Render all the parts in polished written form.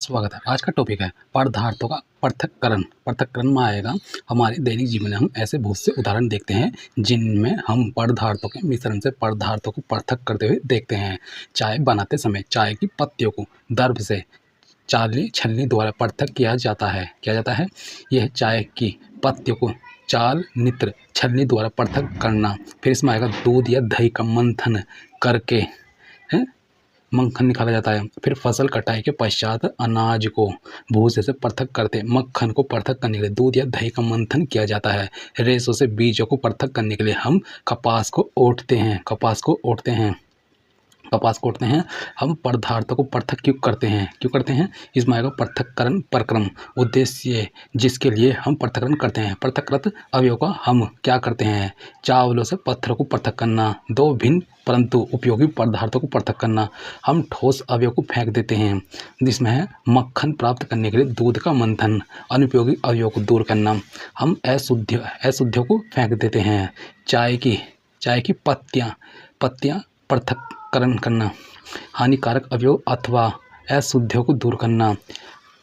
स्वागत है। आज का टॉपिक है पदार्थों का पृथक्करण। पृथक्करण में आएगा हमारे दैनिक जीवन में हम ऐसे बहुत से उदाहरण देखते हैं जिनमें हम पदार्थों के मिश्रण से पदार्थों को पृथक करते हुए देखते हैं। चाय बनाते समय चाय की पत्तियों को दर्भ से छलनी द्वारा पृथक किया जाता है। यह चाय की पत्तियों को छलनी द्वारा पृथक करना। फिर इसमें आएगा दूध या दही का मंथन करके मक्खन निकाला जाता है। फिर फसल कटाई के पश्चात अनाज को भूसे से पृथक करते मक्खन को पृथक करने के लिए दूध या दही का मंथन किया जाता है। रेशों से बीजों को पृथक करने के लिए हम कपास को ओटते हैं। हम पदार्थों को पृथक क्यों करते हैं? इसमें आएगा पृथक्करण प्रक्रम, उद्देश्य जिसके लिए हम पृथक्करण करते हैं। पृथकृत अवयव का हम क्या करते हैं? चावलों से पत्थरों को पृथक करना। दो भिन्न परंतु उपयोगी पदार्थों को पृथक करना। हम ठोस अवयव को फेंक देते हैं, जिसमें है मक्खन प्राप्त करने के लिए दूध का मंथन। अनुपयोगी अवयव को दूर करना। हम अशुद्धियों को फेंक देते हैं। चाय की पत्तियां पृथक्करण करना। हानिकारक अवयव अथवा अशुद्धियों को दूर करना।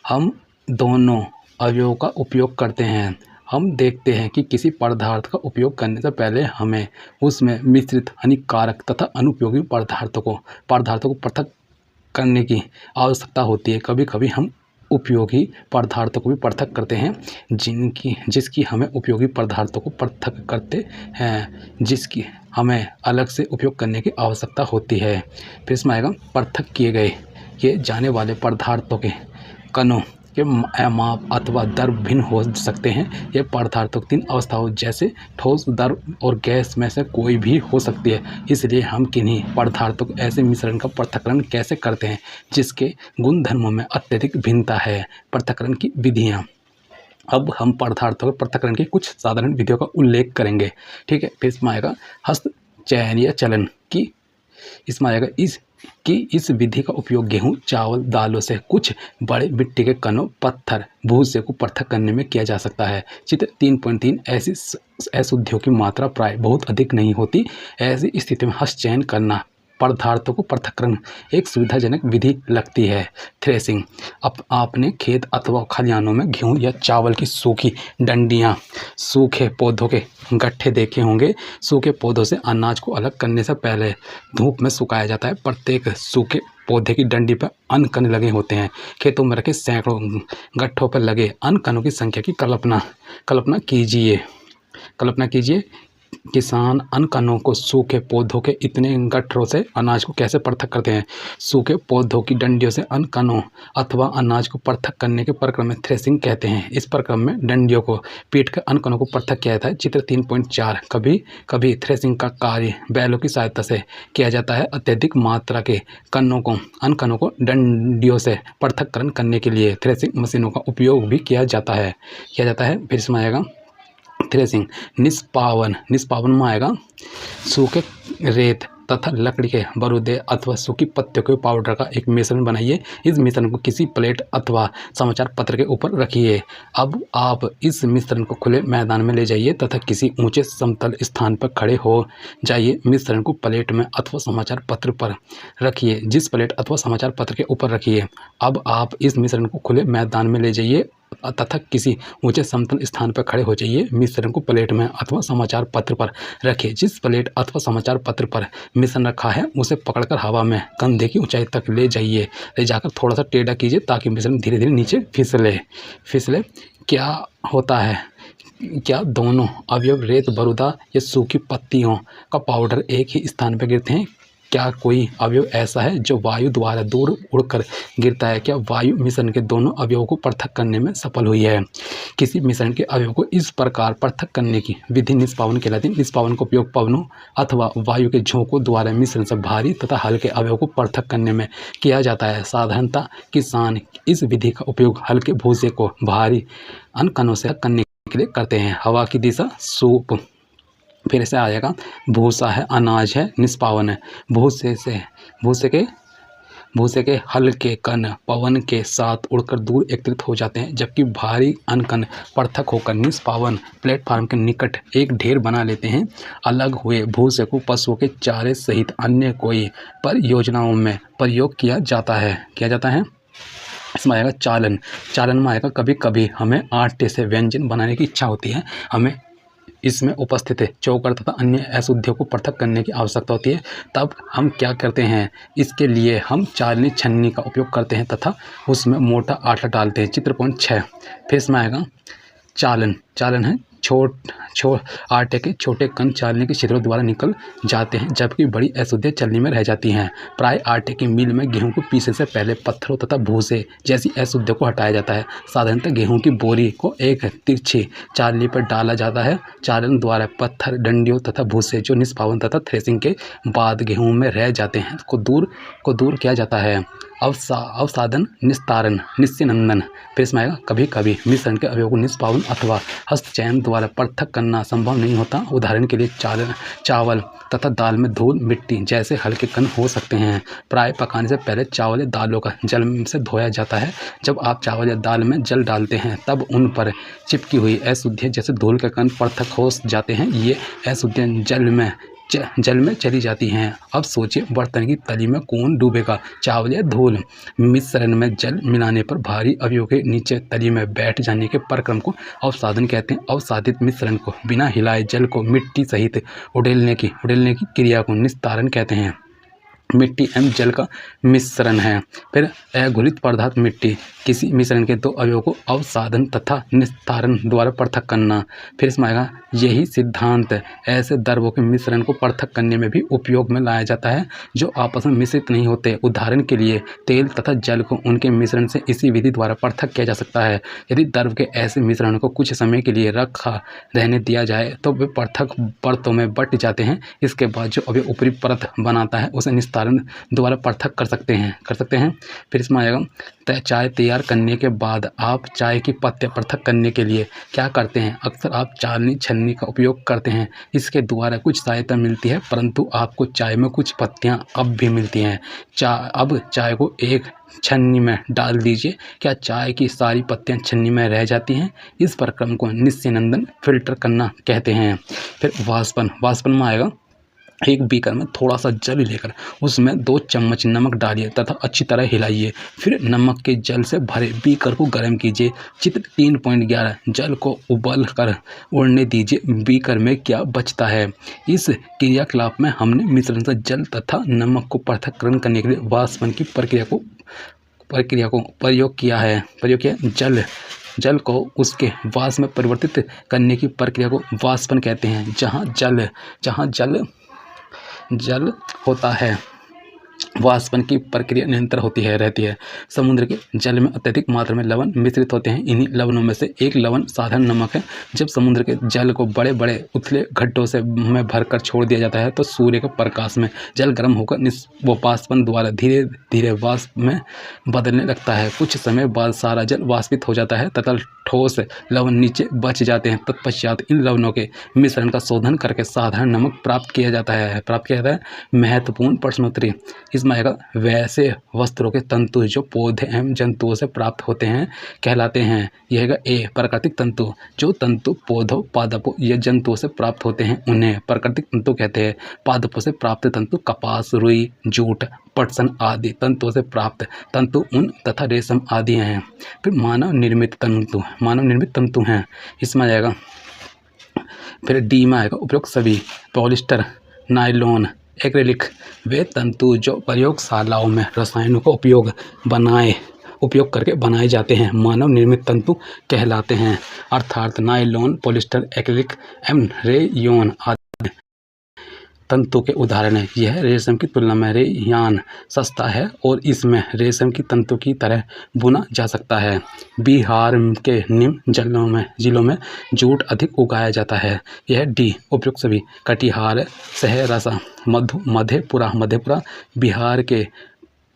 हम दोनों अवयवों का उपयोग करते हैं। हम देखते हैं कि किसी पदार्थ का उपयोग करने से पहले हमें उसमें मिश्रित हानिकारक तथा अनुपयोगी पदार्थों को पृथक करने की आवश्यकता होती है। कभी कभी हम उपयोगी पदार्थों को भी पृथक करते हैं जिसकी हमें उपयोगी पदार्थों को पृथक करते हैं जिसकी हमें अलग से उपयोग करने की आवश्यकता होती है। फिर इसमें आएगा पृथक किए जाने वाले पदार्थों के कणों के माप अथवा दर भिन्न हो सकते हैं। ये पदार्थों की 3 अवस्थाओं जैसे ठोस, द्रव और गैस में से कोई भी हो सकती है। इसलिए हम किन्हीं पदार्थों को ऐसे मिश्रण का पृथक्करण कैसे करते हैं जिसके गुणधर्मों में अत्यधिक भिन्नता है। पृथक्करण की विधियाँ। अब हम पदार्थों के पृथक्करण की कुछ साधारण विधियों का उल्लेख करेंगे। ठीक है। फिर इसमें आएगा हस्त चयन या चलन की। इसमें आएगा इस विधि का उपयोग गेहूं, चावल, दालों से कुछ बड़े मिट्टी के कणों, पत्थर, भूसे को पृथक करने में किया जा सकता है। चित्र 3.3 ऐसी अशुद्धियों की मात्रा प्राय बहुत अधिक नहीं होती। ऐसी स्थिति में हस्त चयन करना पदार्थों को पृथक्करण एक सुविधाजनक विधि लगती है। थ्रेसिंग। आपने खेत अथवा खलिहानों में गेहूं या चावल की सूखी डंडियां, सूखे पौधों के गट्ठे देखे होंगे। सूखे पौधों से अनाज को अलग करने से पहले धूप में सुखाया जाता है। प्रत्येक सूखे पौधे की डंडी पर अन्न कण लगे होते हैं। खेतों में रखे सैकड़ों गट्ठों पर लगे अन्न कणों की संख्या की कल्पना कीजिए। किसान अन्न कणों को सूखे पौधों के इतने गट्ठरों से अनाज को कैसे पृथक करते हैं? सूखे पौधों की डंडियों से अन्न कणों अथवा अनाज को पृथक करने के प्रक्रम में थ्रेसिंग कहते हैं। इस प्रक्रम में डंडियों को पीट कर अन्न कणों को पृथक किया जाता है। चित्र 3.4। कभी कभी थ्रेसिंग का कार्य बैलों की सहायता से किया जाता है। अत्यधिक मात्रा के अन्न कणों को डंडियों से पृथक्करण करने के लिए थ्रेसिंग मशीनों का उपयोग भी किया जाता है। फिर इसमें आएगा थ्रेसिंग। निष्पावन में आएगा सूखे रेत तथा लकड़ी के बरूदे अथवा सूखी पत्तियों के पाउडर का एक मिश्रण बनाइए। इस मिश्रण को किसी प्लेट अथवा समाचार पत्र के ऊपर रखिए। अब आप इस मिश्रण को खुले मैदान में ले जाइए तथा किसी ऊंचे समतल स्थान पर खड़े हो जाइए। मिश्रण को प्लेट में अथवा समाचार पत्र पर रखिए। जिस प्लेट अथवा समाचार पत्र के ऊपर रखिए, अब आप इस मिश्रण को खुले मैदान में ले जाइए तथा किसी ऊंचे समतल स्थान पर खड़े हो जाइए। मिश्रण को प्लेट में अथवा समाचार पत्र पर रखिए। जिस प्लेट अथवा समाचार पत्र पर मिश्रण रखा है उसे पकड़कर हवा में कंधे की ऊंचाई तक ले जाकर थोड़ा सा टेढ़ा कीजिए ताकि मिश्रण धीरे धीरे नीचे फिसले। क्या होता है? क्या दोनों अवयव रेत, बरूदा या सूखी पत्तियों का पाउडर एक ही स्थान पर गिरते हैं? क्या कोई अवयव ऐसा है जो वायु द्वारा दूर उड़कर गिरता है? क्या वायु मिश्रण के दोनों अवयवों को पृथक करने में सफल हुई है? किसी मिश्रण के अवयव को इस प्रकार पृथक करने की विधि निष्पावन कहलाती है। निष्पावन का उपयोग पवनों अथवा वायु के झोंकों द्वारा मिश्रण से भारी तथा हल्के अवयव को पृथक करने में किया जाता है। साधारणतः किसान इस विधि का उपयोग हल्के भूसे को भारी अन्न कणों से करने के लिए करते हैं। हवा की दिशा सूप। फिर से आ जाएगा भूसा है, अनाज है, निष्पावन है। भूसे के हल्के कण पवन के साथ उड़कर दूर एकत्रित हो जाते हैं, जबकि भारी अन्न कण पृथक होकर निष्पावन प्लेटफार्म के निकट एक ढेर बना लेते हैं। अलग हुए भूसे को पशुओं के चारे सहित अन्य कोई परियोजनाओं में प्रयोग किया जाता है। इसमें आएगा चालन। चालन में आएगा कभी कभी हमें आटे से व्यंजन बनाने की इच्छा होती है, हमें इसमें उपस्थित चौकर तथा अन्य अशुद्धियों को पृथक करने की आवश्यकता होती है, तब हम क्या करते हैं, इसके लिए हम चालनी छन्नी का उपयोग करते हैं तथा उसमें मोटा आटा डालते हैं। चित्र पॉइंट 6। फिर इसमें आएगा चालन। चालन है आटे के छोटे कण चालनी के छिद्रों द्वारा निकल जाते हैं, जबकि बड़ी अशुद्धियाँ चलनी में रह जाती हैं। प्राय आटे की मिल में गेहूं को पीसने से पहले पत्थरों तथा भूसे जैसी अशुद्धियों को हटाया जाता है। साधारणतः गेहूं की बोरी को एक तिरछी चालनी पर डाला जाता है। चालन द्वारा पत्थर, डंडियों तथा भूसे जो निष्पावन तथा थ्रेसिंग के बाद गेहूं में रह जाते हैं को दूर किया जाता है। अवसादन, निस्तारण, निस्यनंदन। फिर इसमें आएगा कभी कभी मिश्रण के अवयवों को निष्पावन अथवा हस्तचयन द्वारा पृथक करना संभव नहीं होता। उदाहरण के लिए चावल तथा दाल में धूल, मिट्टी जैसे हल्के कण हो सकते हैं। प्राय पकाने से पहले चावल या दालों का जल से धोया जाता है। जब आप चावल या दाल में जल डालते हैं तब उन पर चिपकी हुई अशुद्धियाँ जैसे धूल के कण पृथक हो जाते हैं। ये अशुद्धियाँ जल में चली जाती हैं। अब सोचिए, बर्तन की तली में कौन डूबेगा, चावल या धूल। मिश्रण में जल मिलाने पर भारी अवयव के नीचे तली में बैठ जाने के प्रक्रम को अवसादन कहते हैं। अवसादित मिश्रण को बिना हिलाए जल को मिट्टी सहित उड़ेलने की क्रिया को निस्तारण कहते हैं। मिट्टी एवं जल का मिश्रण है। फिर अघुलित पदार्थ मिट्टी, किसी मिश्रण के दो अवयवों को अवसादन तथा निस्तारण द्वारा पृथक करना। फिर इसमें आएगा यही सिद्धांत ऐसे द्रव्यों के मिश्रण को पृथक करने में भी उपयोग में लाया जाता है जो आपस में मिश्रित नहीं होते। उदाहरण के लिए तेल तथा जल को उनके मिश्रण से इसी विधि द्वारा पृथक किया जा सकता है। यदि द्रव के ऐसे मिश्रण को कुछ समय के लिए रखा रहने दिया जाए तो वे पृथक परतों में बट जाते हैं। इसके बाद जो अवयव ऊपरी परत बनाता है उसे निस्तारण द्वारा पृथक कर सकते हैं। फिर इसमें आएगा चाय तैयार करने के बाद आप चाय की पत्तियां पृथक करने के लिए क्या करते हैं, अक्सर आप चालनी छन्नी का उपयोग करते हैं। इसके द्वारा कुछ सहायता मिलती है, परंतु आपको चाय में कुछ पत्तियां अब भी मिलती हैं। अब चाय को एक छन्नी में डाल दीजिए, क्या चाय की सारी पत्तियां छन्नी में रह जाती हैं। इस प्रक्रम को निस्यनंदन, फिल्टर करना कहते हैं। फिर वाष्पन में आएगा एक बीकर में थोड़ा सा जल लेकर उसमें 2 चम्मच नमक डालिए तथा अच्छी तरह हिलाइए। फिर नमक के जल से भरे बीकर को गर्म कीजिए। चित्र 3.11। जल को उबल कर उड़ने दीजिए। बीकर में क्या बचता है। इस क्रियाकलाप में हमने मिश्रण से जल तथा नमक को पृथक्करण करने के लिए वाष्पन की प्रक्रिया को प्रयोग किया। जल को उसके वाष्प में परिवर्तित करने की प्रक्रिया को वाष्पन कहते हैं। जहाँ जल होता है वाष्पन की प्रक्रिया निरंतर रहती है। समुद्र के जल में अत्यधिक मात्रा में लवण मिश्रित होते हैं। इन्हीं लवणों में से एक लवण साधारण नमक है। जब समुद्र के जल को बड़े बड़े उथले गड्ढों में भरकर छोड़ दिया जाता है तो सूर्य के प्रकाश में जल गर्म होकर वाष्पन द्वारा धीरे धीरे वाष्प में बदलने लगता है। कुछ समय बाद सारा जल वाष्पित हो जाता है तथा ठोस लवण नीचे बच जाते हैं। तत्पश्चात इन लवणों के मिश्रण का शोधन करके साधारण नमक प्राप्त किया जाता है। महत्वपूर्ण प्रश्नोत्तरी इसमें आएगा वैसे वस्त्रों के तंतु जो पौधे एवं जंतुओं से प्राप्त होते हैं कहलाते हैं। यह है ए प्राकृतिक तंतु। जो तंतु पौधों, पादपों या जंतुओं से प्राप्त होते हैं उन्हें प्राकृतिक तंतु कहते हैं। पादपों से प्राप्त तंतु कपास, रुई, जूट, पटसन आदि तंतुओं से प्राप्त तंतु ऊन तथा रेशम आदि हैं। फिर मानव निर्मित तंतु हैं। इसमें आएगा फिर डी में आएगा उपयुक्त सभी पॉलिस्टर, नायलॉन, एक्रेलिक वे तंतु जो प्रयोगशालाओं में रसायनों का उपयोग करके बनाए जाते हैं मानव निर्मित तंतु कहलाते हैं। अर्थात नायलॉन, पॉलिस्टर, एक्रेलिक एवं रेयॉन आदि तंतु के उदाहरण हैं। यह रेशम की तुलना में रेयान सस्ता है और इसमें रेशम की तंतु की तरह बुना जा सकता है। बिहार के निम्न जिलों में जूट अधिक उगाया जाता है। यह डी उपयुक्त सभी कटिहार, सहरसा, मधेपुरा बिहार के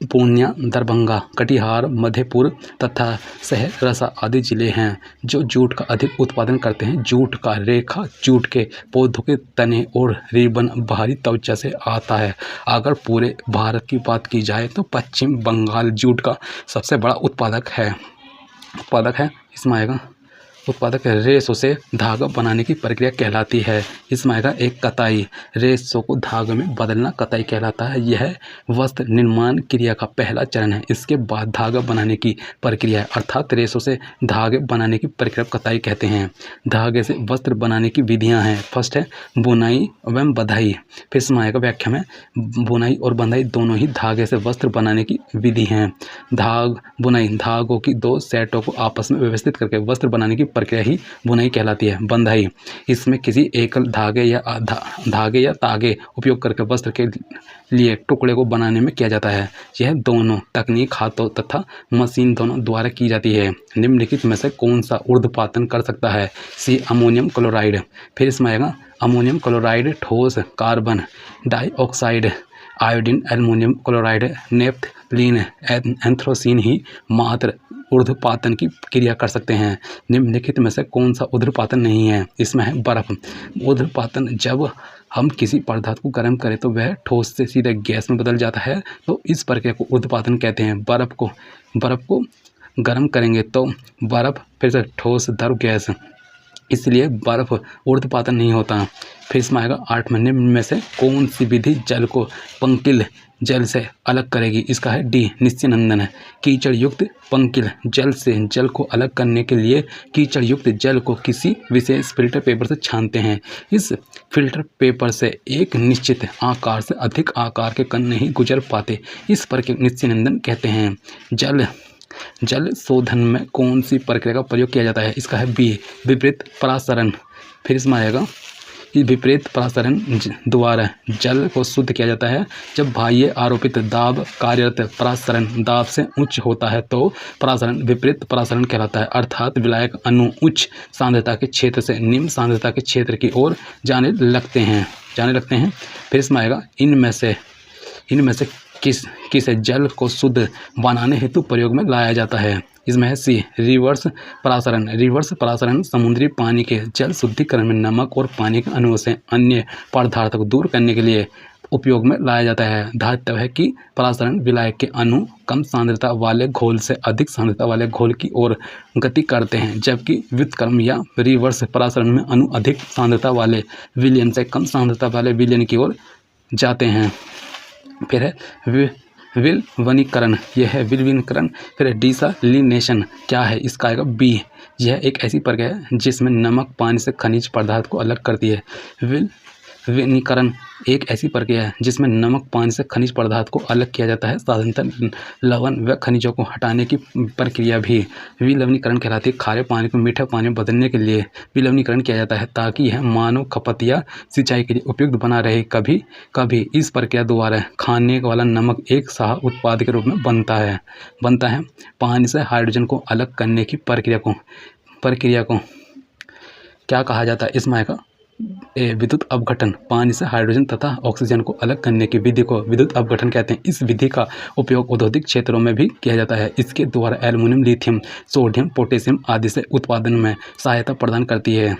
पूर्णिया, दरभंगा, कटिहार, मधेपुर तथा सहरसा आदि जिले हैं जो जूट का अधिक उत्पादन करते हैं। जूट का रेखा जूट के पौधों के तने और रिबन बाहरी त्वचा से आता है। अगर पूरे भारत की बात की जाए तो पश्चिम बंगाल जूट का सबसे बड़ा उत्पादक है। इसमें आएगा उत्पादक रेशों से धागा बनाने की प्रक्रिया कहलाती है। इसमें आएगा एक कताई। रेशों को धागे में बदलना कताई कहलाता है। यह वस्त्र निर्माण क्रिया का पहला चरण है। इसके बाद धागा बनाने की प्रक्रिया है, अर्थात रेशों से धागे बनाने की प्रक्रिया कताई कहते हैं। धागे से वस्त्र बनाने की विधियां हैं। फर्स्ट है बुनाई एवं बंधाई। फिर इसमें आएगा व्याख्या में बुनाई और बंधाई दोनों ही धागे से वस्त्र बनाने की विधि हैं। बुनाई धागों की दो सेटों को आपस में व्यवस्थित करके वस्त्र बनाने की प्रक्रिया ही बुनाई कहलाती है। बंधाई इसमें किसी एकल धागे या तागे उपयोग करके वस्त्र के लिए टुकड़े को बनाने में किया जाता है। यह दोनों तकनीक हाथों तथा मशीन दोनों द्वारा की जाती है। निम्नलिखित में से कौन सा ऊर्ध्वपातन कर सकता है? C ammonium chloride. फिर इसमें आएगा अमोनियम क्लोराइड, ठोस carbon dioxide, iodine, aluminium chloride, naphthalene, anthracene ही मात्र ऊर्ध्वपातन की क्रिया कर सकते हैं। निम्नलिखित में से कौन सा ऊर्ध्वपातन नहीं है? इसमें है बर्फ। ऊर्ध्वपातन जब हम किसी पदार्थ को गर्म करें तो वह ठोस से सीधे गैस में बदल जाता है, तो इस प्रक्रिया को ऊर्ध्वपातन कहते हैं। बर्फ को गर्म करेंगे तो बर्फ फिर से ठोस द्रव गैस, इसलिए बर्फ ऊर्ध्वपातन नहीं होता। फिर इसमें आएगा 8 महीने में से कौन सी विधि जल को पंकिल जल से अलग करेगी? इसका है डी नित्यानंदन। कीचड़ युक्त पंकिल जल से जल को अलग करने के लिए कीचड़ युक्त जल को किसी विशेष फिल्टर पेपर से छानते हैं। इस फिल्टर पेपर से एक निश्चित आकार से अधिक आकार के कण नहीं गुजर पाते। इस प्रक्रिया नित्यानंदन कहते हैं। जल शोधन में कौन सी प्रक्रिया का प्रयोग किया जाता है? इसका है बी विपरीत परासरण। फिर इसमें आएगा विपरीत परासरण द्वारा जल को शुद्ध किया जाता है। जब बाह्य आरोपित दाब कार्यरत परासरण दाब से उच्च होता है तो परासरण विपरीत परासरण कहलाता है, अर्थात विलायक अणु उच्च सांद्रता के क्षेत्र से निम्न सांद्रता के क्षेत्र की ओर जाने लगते हैं। फिर इसमें आएगा इनमें से किस जल को शुद्ध बनाने हेतु प्रयोग में लाया जाता है? इसमें है सी रिवर्स परासरण। रिवर्स परासरण समुद्री पानी के जल शुद्धिकरण में नमक और पानी के अणुओं से अन्य पदार्थों को दूर करने के लिए उपयोग में लाया जाता है। धातु है कि परासरण विलायक के अणु कम सांद्रता वाले घोल से अधिक सांद्रता वाले घोल की ओर गति करते हैं, जबकि व्युत्क्रम या रिवर्स परासरण में अणु अधिक सांद्रता वाले विलयन से कम सांद्रता वाले विलयन की ओर जाते हैं। फिर है विलवनीकरण, यह है विलवनीकरण। फिर है डिसैलिनेशन, क्या है? इसका आएगा बी। यह एक ऐसी प्रक्रिया है जिसमें नमक पानी से खनिज पदार्थ को अलग करती है। विलवनीकरण एक ऐसी प्रक्रिया है जिसमें नमक पानी से खनिज पदार्थ को अलग किया जाता है। साधारणतः लवण व खनिजों को हटाने की प्रक्रिया भी विलवनीकरण कहलाती है। खारे पानी को मीठे पानी में बदलने के लिए विलवनीकरण किया जाता है ताकि यह मानव खपत या सिंचाई के लिए उपयुक्त बना रहे। कभी कभी इस प्रक्रिया द्वारा खाने वाला नमक एक साह उत्पाद के रूप में बनता है। पानी से हाइड्रोजन को अलग करने की प्रक्रिया को क्या कहा जाता है? इसमें आएगा विद्युत अपघटन। पानी से हाइड्रोजन तथा ऑक्सीजन को अलग करने की विधि को विद्युत अपघटन कहते हैं। इस विधि का उपयोग औद्योगिक क्षेत्रों में भी किया जाता है। इसके द्वारा एल्युमिनियम, लिथियम, सोडियम, पोटेशियम आदि से उत्पादन में सहायता प्रदान करती है।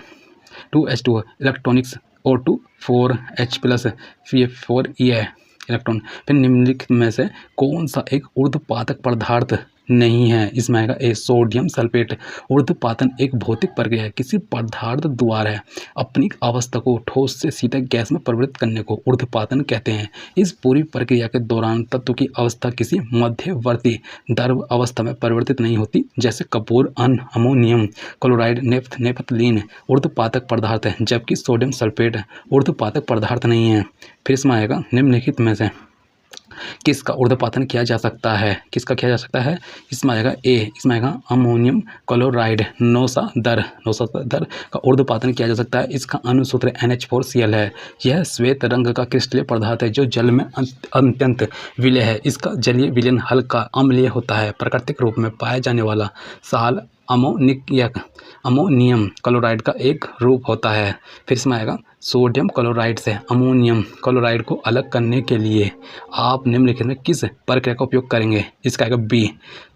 2H2 electronics O2 4H+ Pf4 electron. फिर निम्नलिखित में से कौन सा एक ऊर्ध्वपातक पदार्थ नहीं है? इसमें आएगा ए सोडियम सल्फेट। ऊर्ध्वपातन एक भौतिक प्रक्रिया है। किसी पदार्थ द्वारा अपनी अवस्था को ठोस से सीधे गैस में परिवर्तित करने को ऊर्ध्वपातन कहते हैं। इस पूरी प्रक्रिया के दौरान तत्व की अवस्था किसी मध्यवर्ती द्रव अवस्था में परिवर्तित नहीं होती, जैसे कपूर, अमोनियम क्लोराइड, नेफ्थलीन ऊर्ध्वपातक पदार्थ है, जबकि सोडियम सल्फेट ऊर्ध्वपातक पदार्थ नहीं है। फिर इसमें आएगा निम्नलिखित में से किसका ऊर्ध्वपातन किया जा सकता है? इसमें आएगा ए। इसमें आएगा अमोनियम क्लोराइड नौसादर का ऊर्ध्वपातन किया जा सकता है। इसका अणुसूत्र NH4Cl है। यह श्वेत रंग का क्रिस्टलीय पदार्थ है जो जल में अत्यंत विलय है। इसका जलीय विलयन हल्का अम्लीय होता है। प्राकृतिक रूप में पाया जाने वाला साल अमोनियम क्लोराइड का एक रूप होता है। फिर इसमें आएगा सोडियम क्लोराइड से अमोनियम क्लोराइड को अलग करने के लिए आप निम्नलिखित में किस प्रक्रिया का उपयोग करेंगे? इसका आएगा बी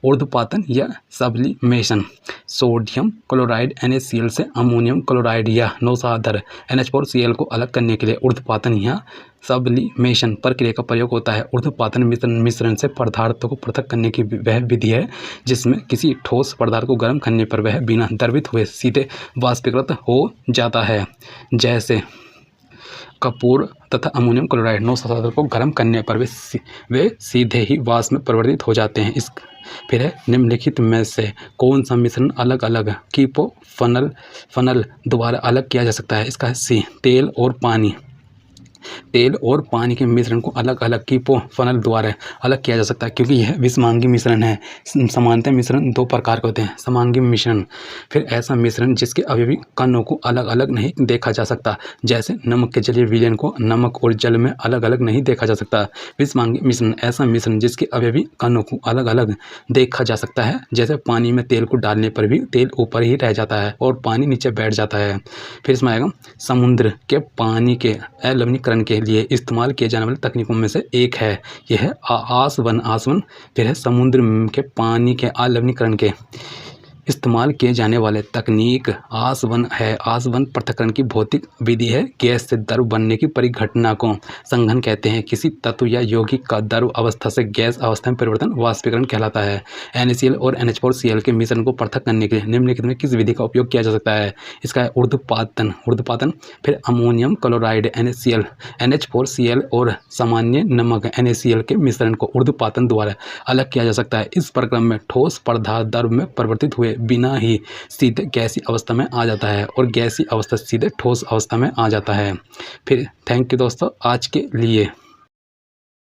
ऊर्ध्वपातन या सब्लिमेशन। सोडियम क्लोराइड NaCl से अमोनियम क्लोराइड या नौसादर NH4Cl को अलग करने के लिए ऊर्ध्वपातन या सब्लिमेशन प्रक्रिया का प्रयोग होता है। ऊर्ध्वपातन मिश्रण से पदार्थों को पृथक करने की वह विधि है जिसमें किसी ठोस पदार्थ को गर्म करने पर वह बिना द्रवित हुए सीधे वाष्पीकृत हो जाता है। जैसे कपूर तथा अमोनियम क्लोराइड नोस को गर्म करने पर वे सीधे ही वाष्प में परिवर्तित हो जाते हैं। फिर है निम्नलिखित में से कौन सा मिश्रण अलग अलग कीपो फनल द्वारा अलग किया जा सकता है। इसका है सी, तेल और पानी के मिश्रण को अलग अलग कीपो फनल द्वारा अलग किया जा सकता है, क्योंकि यह विषमांगी मिश्रण है। समानतः मिश्रण दो प्रकार के होते हैं, समांगी मिश्रण फिर ऐसा मिश्रण जिसके अवयवी कणों को अलग अलग नहीं देखा जा सकता, जैसे नमक के जलीय विलयन को नमक और जल में अलग अलग नहीं देखा जा सकता। विषमांगी मिश्रण ऐसा मिश्रण जिसके अवयवी कणों को अलग अलग देखा जा सकता है, जैसे पानी में तेल को डालने पर भी तेल ऊपर ही रह जाता है और पानी नीचे बैठ जाता है। फिर इसमें आएगा समुद्र के पानी के अलवणीकरण के लिए इस्तेमाल किए जाने वाली तकनीकों में से एक है, यह है आसवन। फिर है समुद्र के पानी के अलवणीकरण के इस्तेमाल किए जाने वाले तकनीक आसवन है। आसवन पृथक्करण की भौतिक विधि है। गैस से द्रव बनने की परिघटना को संघनन कहते हैं। किसी तत्व या यौगिक का द्रव अवस्था से गैस अवस्था में परिवर्तन वाष्पीकरण कहलाता है। NaCl और NH4Cl के मिश्रण को पृथक करने के लिए निम्नलिखित में किस विधि का उपयोग किया जा सकता है। इसका है ऊर्ध्वपातन। फिर अमोनियम क्लोराइड NaCl NH4Cl और सामान्य नमक NaCl के मिश्रण को ऊर्ध्वपातन द्वारा अलग किया जा सकता है। इस प्रक्रम में ठोस पदार्थ द्रव में परिवर्तित हुए बिना ही सीधे गैसीय अवस्था में आ जाता है और गैसीय अवस्था सीधे ठोस अवस्था में आ जाता है। फिर थैंक यू दोस्तों आज के लिए।